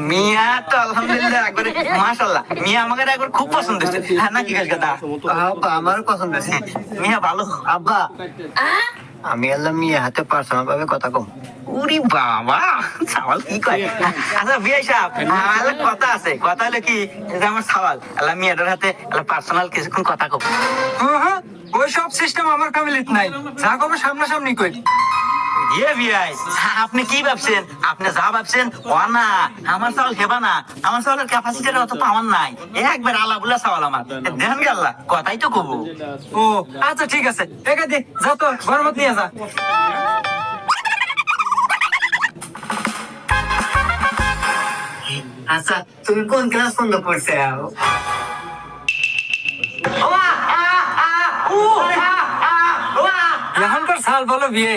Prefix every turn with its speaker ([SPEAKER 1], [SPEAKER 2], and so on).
[SPEAKER 1] মিয়া তো আলহামদুলিল্লাহ একবারে মাশাআল্লাহ, মিয়া আমাকে একবার খুব পছন্দ হয়েছে। হ্যাঁ নাকি কাজ কথা?
[SPEAKER 2] আব্বা আমারও পছন্দ আছে।
[SPEAKER 1] মিয়া ভালো।
[SPEAKER 2] আব্বা আমি আল্লাহ মিয়া হাতে পার্সোনাল ভাবে কথা কম।
[SPEAKER 1] উরি বাবা, সওয়াল কি কয়? আচ্ছা বিআই সাহেব, আমার কথা আছে। কথা হলো কি যে আমার সওয়াল আল্লাহ মিয়াটার হাতে আল্লাহ পার্সোনাল কিছুক্ষণ কথা কব।
[SPEAKER 2] ওই সব সিস্টেম আমার ফ্যামিলিতে নাই, যা করবো সামনাসামনি কই।
[SPEAKER 1] ইয়ে বিআই, আপনি কি ভাবছেন? আপনি যা ভাবছেন ও না, আমার চাউল খেবা না, আমার চাউলের ক্যাপাসিটিটা অত পাওয়ার নাই। একবার আল্লাহ বুলা চাউল আমার দেন গে আল্লাহ, কথাই তো কব।
[SPEAKER 2] ও আচ্ছা ঠিক আছে, একা দে যা, তো বরমত নিয়ে যা।
[SPEAKER 1] আচ্ছা তুমি কোন ক্লাস পর্যন্ত পড়ছে?
[SPEAKER 2] এখনকার সাল বলো বিয়ে।